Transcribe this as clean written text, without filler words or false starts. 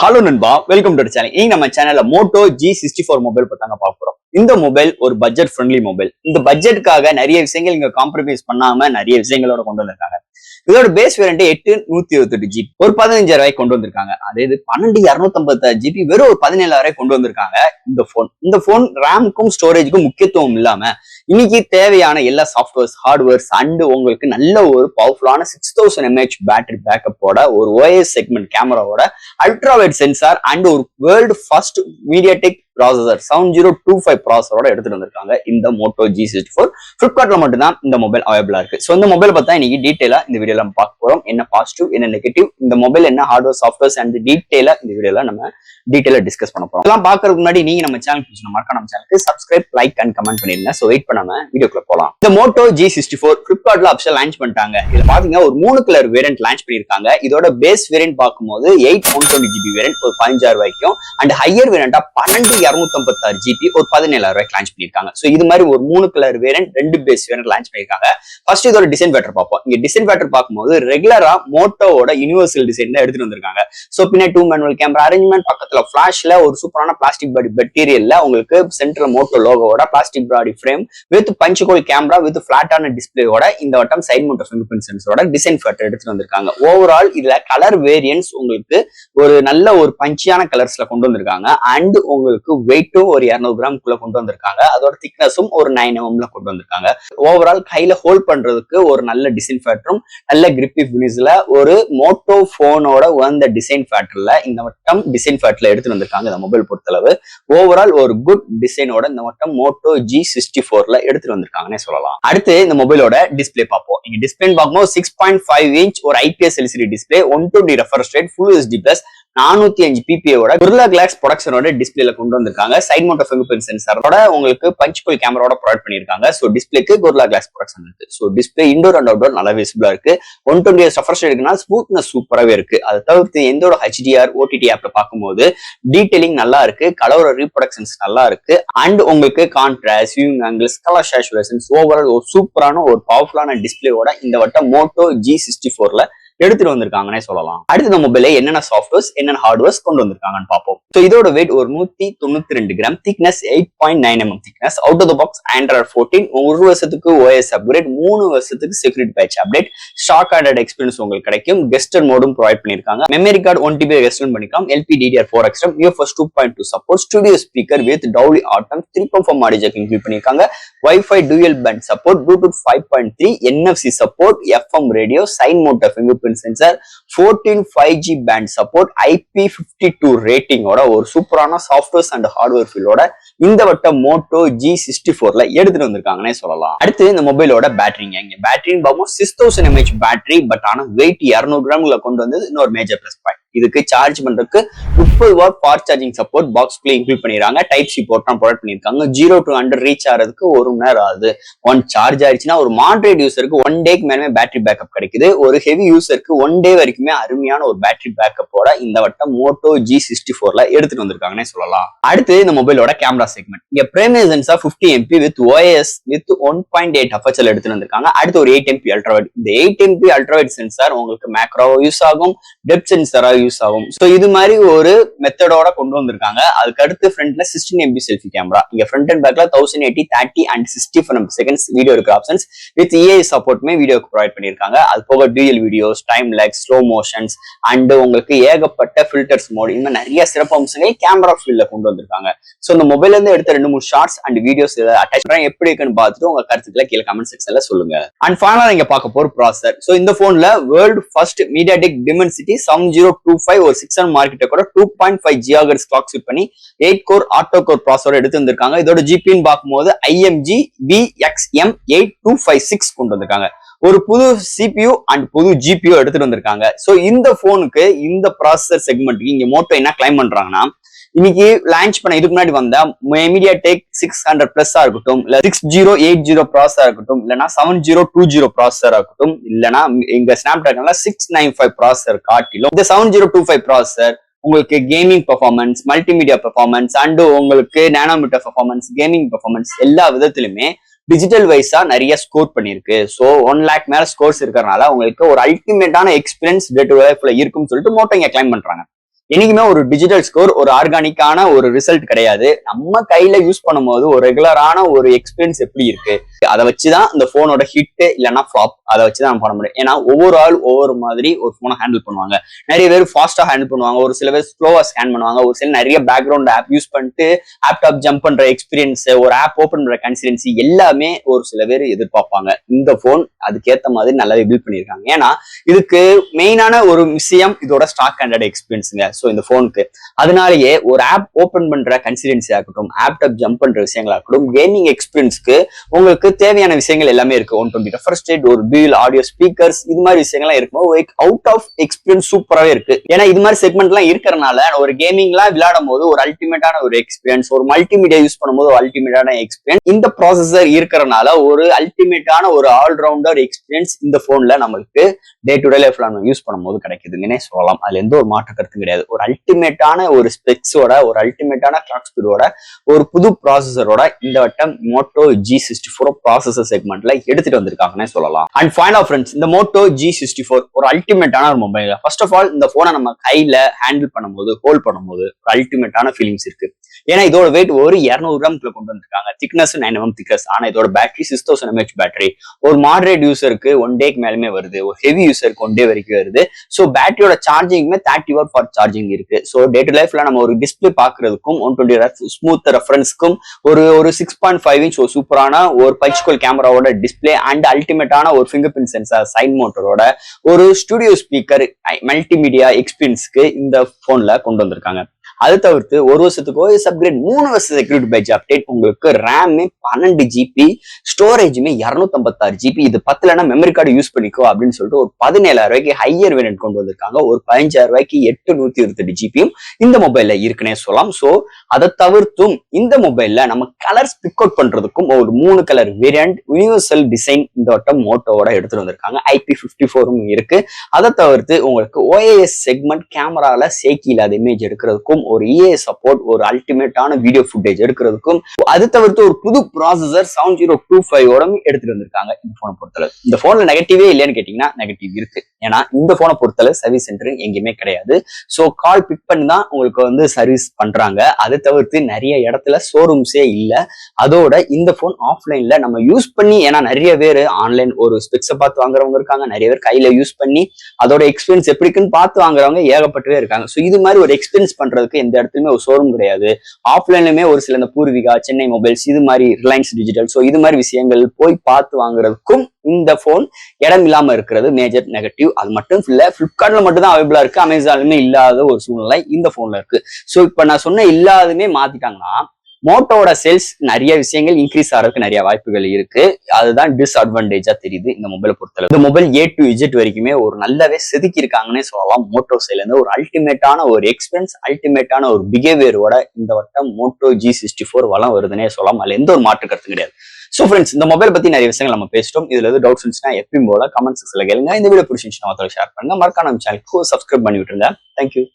Hello நண்பா, welcome to channel. இன்னைக்கு நம்ம சேனல்ல மோட்டோ G64 மொபைல் பத்தாங்க பார்க்க போறோம். இந்த மொபைல் ஒரு பட்ஜெட் ஃப்ரெண்ட்லி மொபைல். இந்த பட்ஜெட்டுக்காக நிறைய விஷயங்கள் இங்க காம்ப்ரமைஸ் பண்ணாம நிறைய விஷயங்களோட கொண்டு வந்திருக்காங்க. இதோட பேஸ் வேரியன்ட் 8 ஜிபி ஒரு 15,000 ரூபாய்க்கு கொண்டு வந்திருக்காங்க. அதே இது 12 ஜிபி வெறும் ஒரு 17,000 கொண்டு வந்திருக்காங்க. இந்த போன் ரேமுக்கும் ஸ்டோரேஜுக்கும் முக்கியத்துவம் இல்லாம இன்னைக்கு தேவையான எல்லா சாஃப்ட்வேர்ஸ் ஹார்ட்வேர்ஸ் அண்ட் உங்களுக்கு நல்ல ஒரு பவர்ஃபுல்லான 6000 mAh பேட்டரி பேக்கப்போட ஒரு OIS செக்மெண்ட் கேமராவோட அல்ட்ராவைட் சென்சார் அண்ட் ஒரு வேர்ல்டு ஃபர்ஸ்ட் மீடியாடெக் ப்ராசஸர் 7025 ப்ராசஸரோட எடுத்துட்டு வந்திருக்காங்க இந்த மோட்டோ G64. பிளிப்கார்ட்ல மட்டும் தான் இந்த மொபைல் அவைலபிளா இருக்கு. ஸோ இந்த மொபைல் பார்த்தா இன்னைக்கு டீடைலா இந்த வீடியோல நம்ம பார்க்க போறோம். என்ன பாசிட்டிவ் என்ன நெகட்டிவ், இந்த மொபைல் என்ன ஹார்ட்வேர் சாஃப்ட்வேர்ஸ் அண்ட் டீடைலா இந்த வீடியோல நம்ம டீடைலா டிஸ்கஸ் பண்ண போறோம். இதெல்லாம் பார்க்கறதுக்கு முன்னாடி நீங்க நம்ம சேனல் மறக்காம நம்ம சேனலுக்கு சப்ஸ்கிரைப் லைக் அண்ட் கமெண்ட் பண்ணிருங்க. ஸோ வெயிட் பண்ணாம வீடியோக்குள்ள போலாம். இந்த மோட்டோ G64 பிளிப்கார்ட்ல அப்ஷல் லான்ச் பண்ணிட்டாங்க. இதுல பாத்தீங்கன்னா ஒரு 3 கலர் வேரியன்ட் லான்ச் பண்ணிருக்காங்க. இதோட பேஸ் வேரியன்ட் பார்க்கும்போது 8 ஜிபி வேரியன்ட் ஒரு 15,000 ரூபாய்க்கும் அண்ட் ஹையர் வேரியண்டா 12 ஜிபி ஒரு 17,000 ரூபாய்க்கு லான்ச் பண்ணிருக்காங்க. சோ இது மாதிரி ஒரு 3 colour variant 2 base variant launch பண்ணிருக்காங்க. ஃபர்ஸ்ட் இதோட டிசைன் பேட்டர் பார்ப்போம். இங்க டிசைன் பேட்டர் பார்க்கும்போது ரெகுலரா மோட்டோவோட யூனிவர்சல் டிசைன் தான் எடுத்துட்டு வந்திருக்காங்க. சோ பின்னாடி 2 மேனுவல் கேமரா அரேஞ்ச்மெண்ட், பக்கத்துல ஃபிளாஷ்ல ஒரு சூப்பரான பிளாஸ்டிக் பாடி மெட்டீரியல்ல உங்களுக்கு சென்ட்ரல் மோட்டோ லோகோவோட plastic body frame with punch hole camera with பிளாட்டான டிஸ்பிளேயோட இந்த வட்டம் சைட் மவுண்ட் ஃபிங்கர் பிரிண்ட் சென்சரோட டிசைன் பேட்டர் எடுத்துட்டு வந்திருக்காங்க. ஓவரால் இதுல கலர் வேரியன்ட்ஸ் உங்களுக்கு ஒரு நல்ல ஒரு பஞ்சியான கலர்ஸ்ல கொண்டு வந்திருக்காங்க. அண்ட் உங்களுக்கு வெயிட்டும் ஒரு 200 கிராம்குள்ள கொண்டு வந்திருக்காங்க. அதோட திக்னஸும் ஒரு 9 mm கொண்டு வந்திருக்காங்க. ஓவரால் கையில ஹோல்ட் பண்றதுக்கு ஒரு நல்ல டிசைன் ஃபேக்டரும் நல்ல கிரிப்பி பினிஷ்ல ஒரு மோட்டோ போனோட வந்த டிசைன் ஃபேக்டர்ல இந்த வட்டம் டிசைன் ஃபேக்டர்ல எடுத்து வந்திருக்காங்க. இந்த மொபைல் பொறுத்தளவு ஓவரால் ஒரு குட் டிசைனோட இந்த வட்டம் மோட்டோ G64ல எடுத்துட்டு வந்திருக்காங்கன்னே சொல்லலாம். அடுத்து இந்த மொபைலோட டிஸ்பிளே பார்ப்போம். இங்க டிஸ்பிளே பார்க்கும்போது 6.5 inch ஒரு IPS LCD display 120 refresh rate full HD plus 405 PPA Gorilla Glass ப்ரொடக்ஷனோட டிஸ்பிளேல கொண்டு வந்திருக்காங்க. சைட் மவுண்ட் ஃபிங்கர் பிரிண்ட் சென்சாரோட உங்களுக்கு பஞ்சுகோல் கேமராவோட ப்ரொவைட் பண்ணிருக்காங்க. சோ டிஸ்பிளேக்கு Gorilla Glass ப்ரொடக்ஷன் இருக்கு. So display indoor and outdoor நல்லா விசிபிளா இருக்கு. 120 ரெஃப்ரெஷ் ரேட்னா ஸ்மூத்னஸ் சூப்பராவே இருக்கு. அதை தவிர்த்து எந்தோட HDR OTT ஆப்ல பார்க்கும்போது டீடைலிங் நல்லா இருக்கு, கலர் ரீப்ரொடக்ஷன்ஸ் நல்லா இருக்கு அண்ட் உங்களுக்கு contrast viewing angles colour saturations overall ஒரு சூப்பரான ஒரு பவர்ஃபுல்லான டிஸ்பிளேயோட இந்த வட்டம் மோட்டோ G64ல எடுத்துட்டு வந்திருக்காங்கன்னே சொல்லலாம். அடுத்த இந்த மொபைல என்னென்ன சாஃப்ட்வேர்ஸ் என்னென்ன ஹார்ட்வேர்ஸ் கொண்டு வந்திருக்காங்கன்னு பார்ப்போம். ஸோ இதோட வெயிட் ஒரு 192 கிராம், thickness 8.9 mm thickness, out of the box Android 14, 1 வருஷத்துக்கு OS அப்கிரேட், 3 வருஷத்துக்கு செக்யூரிட்டி பேட்ச் அப்டேட், ஸ்டாக் ஆடட் எக்ஸ்பீரியன்ஸ் உங்களுக்கு கிடைக்கும். கெஸ்டட் மோடும் ப்ரொவைட் பண்ணிருக்காங்க. மெமரி கார்டு 1 TB எக்ஸ்டெண்ட் பண்ணிக்கலாம். LPDDR4 extra, UFS 2.2 support, studio speaker with Dolby Atmos 3.4 audio jack include பண்ணிருக்காங்க. Wi-Fi dual band support, Bluetooth 5.3, NFC support, FM radio, side mount finger sensor, 14 5G pant support, IP52 ரேட்டிங்கோட ஒரு சூப்பரான softwares and hardware ஃபீல்டோட இந்த வட்டம் Moto G64ல எடுத்துட்டு வந்திருக்காங்கன்னே சொல்லலாம். அடுத்து இந்த மொபைலோட பேட்டரிங்க. இங்க பேட்டரின்னு பார்ப்போம் 6000 mAh பேட்டரி, பட் ஆனா வெயிட் 200 கிராம்ல கொண்டு வந்தது இன்னொரு மேஜர் பிளஸ் பாயிண்ட். இதுக்கு சார்ஜ் பண்றதுக்கு 30 வாட் ஃபாஸ்ட் சார்ஜிங் சப்போர்ட் பாக்ஸ்க்குள்ள இன்க்ளூட் பண்ணிருக்காங்க. டைப் சி போர்ட் ப்ரொவைட் பண்ணிருக்காங்க. 0 to 100 ரீச் ஆகிறதுக்கு 1 மணி நேரம் ஆகுது. ஒன் சார்ஜ் ஆயிடுச்சுன்னா ஒரு மாடரேட் யூசருக்கு 1 டேக்கு மேலே பேட்டரி பேக்கப் கிடைக்குது. ஒரு ஹெவி யூசருக்கு 1 டே வரைக்குமே அருமையான ஒரு பேட்டரி பேக்கப்போட இந்த வட்டம் மோட்டோ G64ல எடுத்துட்டு வந்திருக்காங்கன்னே சொல்லலாம். அடுத்து இந்த மொபைலோட கேமரா செக்மெண்ட். இங்க primary sensor 50 MP with OIS with 1.8 aperture எடுத்துட்டு வந்திருக்காங்க. அடுத்து ஒரு 8 MP அல்ட்ராவைட். இந்த 8 MP அல்ட்ராவைட் சென்சார் உங்களுக்கு மேக்ரோ யூஸ் ஆகும், டெப்த் சென்சாரா யூஸ் ஆகும். சோ இது மாதிரி ஒரு மெத்தடோட கொண்டு வந்திருக்காங்க. அதுக்கு அடுத்து ஃப்ரண்ட்ல 16 MP செல்ஃபி கேமரா. இங்க ஃப்ரண்ட் அண்ட் பேக்ல 1080 30 and 60 frames வீடியோ இருக்கிற ஆப்ஷன்ஸ் வித் EI சப்போர்ட்மே வீடியோக்கு ப்ரொவைட் பண்ணிருக்காங்க. அது போக dual videos, time lakhs, slow motions and உங்களுக்கு ஏகப்பட்ட ஃபில்டர்ஸ் மோட், இந்த மாதிரி நிறைய சிறப்பு அம்சங்களை கேமரா ஃபீல்ட்ல கொண்டு வந்திருக்காங்க. சோ இந்த மொபைல்ல இருந்து எடுத்த 2-3 ஷார்ட்ஸ் அண்ட் வீடியோஸ் அட்டாச் பண்ண எப்படி இருக்குன்னு பார்த்துட்டு உங்க கருத்துக்களை கீழே கமெண்ட் செக்ஷன்ல சொல்லுங்க. அண்ட் ஃபைனலா நீங்க பார்க்க போற ப்ராசஸர். சோ இந்த போன்ல வேர்ல்ட் ஃபர்ஸ்ட் மீடியாடெக் டிமென்சிட்டி 7025 ஒரு 600 மார்க்கெட்டை கூட 2.5 GHz கிளாக் ஸ்பீட் பண்ணி 8 கோர் ஆட்டோ கோர் ப்ராசஸர் எடுத்து வந்திருக்காங்க. இதோட ஜிபின்னு பார்க்கும்போது IMG VXM 8256 கொண்டு வந்திருக்காங்க. ஒரு புது CPU அண்ட் புது GPU எடுத்துட்டு வந்திருக்காங்க. சோ இந்த போனுக்கு இந்த ப்ராசஸர் செக்மெண்ட்டுக்கு இங்க மோட்டோ என்ன கிளைம் பண்றாங்கன்னா, இன்னைக்கு லான்ச் பண்ண இதுக்கு முன்னாடி வந்த மீடியாடெக் 600+ இருக்கட்டும், இல்ல 6080 ப்ராசஸரா இருக்கட்டும், இல்லைன்னா 7020 ப்ராசஸரா இருக்கட்டும், இல்லைன்னா இங்க ஸ்னாப்டிராகன்ல 695 ப்ராசஸர் காட்டிலும் இந்த 7025 ப்ராசஸர் உங்களுக்கு gaming performance, multimedia performance and உங்களுக்கு நானோமீட்டர் பெர்ஃபார்மன்ஸ், கேமிங் பெர்ஃபார்மன்ஸ் எல்லா விதத்திலுமே டிஜிட்டல் வைஸா நிறைய ஸ்கோர் பண்ணிருக்கு. சோ 1 lakh மேல ஸ்கோர்ஸ் இருக்கிறதுனால உங்களுக்கு ஒரு அல்டிமேட்டான எக்ஸ்பீரியன்ஸ் டே டு லைஃப்ல இருக்கும்னு சொல்லிட்டு மோட்டோ இங்க கிளைம் பண்றாங்க. என்னைக்குமே ஒரு டிஜிட்டல் ஸ்கோர் ஒரு ஆர்கானிக்கான ஒரு ரிசல்ட் கிடையாது. நம்ம கையில யூஸ் பண்ணும்போது ஒரு ரெகுலரான ஒரு எக்ஸ்பீரியன்ஸ் எப்படி இருக்கு அதை வச்சுதான் இந்த போனோட ஹிட் இல்லைன்னா ஃபிளாப் அதை வச்சுதான் நம்ம பண்ண முடியும். ஏன்னா ஒவ்வொரு ஆள் ஒவ்வொரு மாதிரி ஒரு போனை ஹேண்டில் பண்ணுவாங்க. நிறைய பேர் ஃபாஸ்டா ஹேண்டில் பண்ணுவாங்க, ஒரு சில பேர் ஸ்லோவா ஸ்கேன் பண்ணுவாங்க, ஒரு சில நிறைய பேக்ரவுண்ட் ஆப் யூஸ் பண்ணிட்டு லேப்டாப் ஜம்ப் பண்ற எக்ஸ்பீரியன்ஸ், ஒரு ஆப் ஓபன் பண்ற கன்சிடென்சி எல்லாமே ஒரு சில பேர் எதிர்பார்ப்பாங்க. இந்த போன் அதுக்கேற்ற மாதிரி நல்லாவே பில்ட் பண்ணியிருக்காங்க. ஏன்னா இதுக்கு மெயினான ஒரு விஷயம் இதோட ஸ்டாக் ஹண்ட்ரட் எக்ஸ்பீரியன்ஸுங்க. ஸோ இந்த போனுக்கு அதனாலேயே ஒரு ஆப் ஓபன் பண்ற கன்சிடென்சி ஆகட்டும், லேப்டாப் ஜம்ப் பண்ற விஷயங்களாகட்டும், கேமிங் எக்ஸ்பீரியன்ஸ்க்கு உங்களுக்கு தேவையான விஷயங்கள் எல்லாமே இருக்கு. 120 ரெஃப்ரெஷ் ரேட், ஒரு பில், ஆடியோ ஸ்பீக்கர்ஸ், இது மாதிரி விஷயங்கள்லாம் இருக்கும்போது அவுட் ஆஃப் எக்ஸ்பீரியன்ஸ் சூப்பராகவே இருக்கு. ஏன்னா இது மாதிரி செக்மெண்ட் எல்லாம் இருக்கிறனால ஒரு கேமிங்லாம் விளையாடும் போது ஒரு அல்டிமேட்டான ஒரு எக்ஸ்பீரியன்ஸ், ஒரு மல்டிமீடியா யூஸ் பண்ணும்போது ஒரு அல்டிமேட்டான எக்ஸ்பீரியன்ஸ், இந்த ப்ராசஸர் இருக்கிறனால ஒரு அல்டிமேட்டான ஒரு ஆல்ரவுண்டர் எக்ஸ்பீரியன்ஸ் இந்த போன்ல நம்மளுக்கு டே டு டே லைஃப்ல நம்ம யூஸ் பண்ணும்போது கிடைக்குதுங்கன்னே சொல்லலாம். அதுல எந்த ஒரு மாற்று கருத்து கிடையாது. ஒரு அல்டிமேட்டான ஒரு ஸ்பெக்ஸோட, ஒரு அல்டிமேட்டான கிளாக் ஸ்பீடோட, ஒரு புது ப்ராசஸரோட இந்த வட்டம் மோட்டோ G64 ப்ராசஸர் செக்மெண்ட்ல எடுத்துட்டு வந்திருக்காங்கன்னே சொல்லலாம். அண்ட் ஃபைனல் ஃப்ரெண்ட்ஸ், இந்த மோட்டோ G64 ஒரு அல்டிமேட்டான ஒரு மொபைல். ஃபர்ஸ்ட் ஆஃப் ஆல் இந்த போனை நம்ம கையில ஹேண்டில் பண்ணும்போது, ஹோல்ட் பண்ணும்போது ஒரு அல்டிமேட்டான ஃபீலிங்ஸ் இருக்கு. ஏன்னா இதோட வெயிட் ஒரு 200 கிராம்குள்ள கொண்டு வந்திருக்காங்க. Thickness 9 mm thickness. ஆனா இதோட பேட்டரி 6000 mAh பேட்டரி. ஒரு மாடரேட் யூசருக்கு 1 டேக்கு மேலுமே வருது, ஒரு ஹெவி யூசருக்கு 1 டே வரைக்கும் வருது. ஸோ பேட்டரியோட சார்ஜிங்குமே 30 வாட் ஃபார் சார்ஜிங் இருக்கு. ஸோ டே டு லைஃப்ல நம்ம ஒரு டிஸ்பிளே பாக்குறதுக்கும் 120 ஸ்மூத் ரெஃபரன்ஸ்க்கும் ஒரு 6.5 இன்ச் ஒரு சூப்பரான ஒரு பஞ்ச்கோல் கேமராவோட டிஸ்பிளே அண்ட் அல்டிமேட்டான ஒரு ஃபிங்கர் பிரிண்ட் சென்சார் சைட் மோட்டரோட ஒரு ஸ்டுடியோ ஸ்பீக்கர் மல்டிமீடியா எக்ஸ்பீரியன்ஸ்க்கு இந்த போன்ல கொண்டு வந்திருக்காங்க. அது தவிர்த்து ஒரு வருஷத்துக்கு ஓஎஸ் அப்கிரேட், 3 வருஷம் செக்யூரிட்டி பேட்ச் அப்டேட், உங்களுக்கு ரேம் 12 GB, ஸ்டோரேஜுமே 256 GB. இது 10 மெமரி கார்டு யூஸ் பண்ணிக்கோ அப்படின்னு சொல்லிட்டு ஒரு 17,000 ரூபாய்க்கு ஹையர் வேரியன்ட் கொண்டு வந்திருக்காங்க. ஒரு 15,000 ரூபாய்க்கு 828 GB இந்த மொபைல்ல இருக்குன்னே சொல்லலாம். சோ அதை தவிர்த்தும் இந்த மொபைல்ல நம்ம கலர்ஸ் பிக் அவுட் பண்றதுக்கும் ஒரு 3 கலர் வேரியன்ட் யூனிவர்சல் டிசைன் இந்த வட்டம் மோட்டோவோட எடுத்துட்டு வந்திருக்காங்க. IP54 இருக்கு. அதை தவிர்த்து உங்களுக்கு OIS செக்மெண்ட் கேமரால சேக்கி இல்லாத இமேஜ் எடுக்கிறதுக்கும், ஒரு EA சப்போர்ட், ஒரு அல்டிமேட்டான வீடியோ ஃபுட்டேஜ் எடுக்கிறதுக்கும், அது தவிர்த்து ஒரு புது ப்ராசஸர் 7025 எடுத்துட்டு வந்திருக்காங்க இந்த போனை பொறுத்தளவு. இந்த போன்ல நெகட்டிவே இல்லைன்னு கேட்டீங்கன்னா நெகட்டிவ் இருக்கு. ஏன்னா இந்த போனை பொறுத்தளவு சர்வீஸ் சென்டர் எங்கேயுமே கிடையாது. ஸோ கால் பிக் பண்ணி தான் உங்களுக்கு சர்வீஸ் பண்றாங்க. அதை தவிர்த்து நிறைய இடத்துல ஷோரூம்ஸே இல்லை. அதோட இந்த போன் ஆஃப்லைன்ல நம்ம யூஸ் பண்ணி, ஏன்னா நிறைய பேர் ஆன்லைன் ஒரு ஸ்பெக்ஸை பார்த்து வாங்குறவங்க இருக்காங்க, நிறைய பேர் கையில யூஸ் பண்ணி அதோட எக்ஸ்பீரியன்ஸ் எப்படி இருக்குன்னு பார்த்து வாங்குறவங்க ஏகப்பட்டவே இருக்காங்க. ஸோ இது மாதிரி ஒரு எக்ஸ்பீரியன்ஸ் பண்றதுக்கு எந்த இடத்துலயுமே ஒரு ஷோரூம் கிடையாது. ஆஃப்லைன்லயுமே ஒரு சில இந்த பூர்விகா, சென்னை மொபைல்ஸ், இது மாதிரி ரிலையன்ஸ் டிஜிட்டல், ஸோ இது மாதிரி விஷயங்கள் போய் பார்த்து வாங்குறதுக்கும் இந்த போன் இடம் இல்லாம இருக்கிறது மேஜர் நெகட்டிவ். அது மட்டும் இல்ல, பிளிப்கார்ட்ல மட்டும் தான் அவைலபிளா இருக்கு, அமேசான்லயுமே இல்லாத ஒரு சூழ்நிலை இந்த போன்ல இருக்கு. ஸோ இப்ப நான் சொன்ன இல்லாதுமே மாத்திட்டாங்கன்னா மோட்டோட சேல்ஸ் நிறைய விஷயங்கள் இன்க்ரீஸ் ஆகிறதுக்கு நிறைய வாய்ப்புகள் இருக்கு. அதுதான் டிஸ்அட்வான்டேஜா தெரியுது இந்த மொபைலை பொறுத்தளவு. இந்த மொபைல் A to Z வரைக்குமே ஒரு நல்லாவே செதுக்கி இருக்காங்கன்னே சொல்லலாம். மோட்டோ சைட்ல இருந்து ஒரு அல்டிமேட்டான ஒரு எக்ஸ்பீரியன்ஸ், அல்டிமேட்டான ஒரு பிஹேவியரோட இந்த வட்டம் மோட்டோ G64 வளம் வருதுன்னே சொல்லலாம். அதுல எந்த ஒரு மாற்று கருத்து கிடையாது. சோ ஃப்ரெண்ட்ஸ், இந்த மொபைல் பத்தி நிறைய விஷயங்கள் நம்ம பேசிட்டோம். இதுல எது டவுட்ஸ் இருந்துச்சுன்னா எப்பயும் போல கமெண்ட் செக்ஷன்ல கேளுங்க. இந்த வீடியோ பிடிச்சிருந்துச்சுன்னா ஷேர் பண்ணுங்க. மறக்காம நம்ம சேனலுக்கு சப்ஸ்கிரைப் பண்ணி விட்டுருங்க. தேங்க்யூ.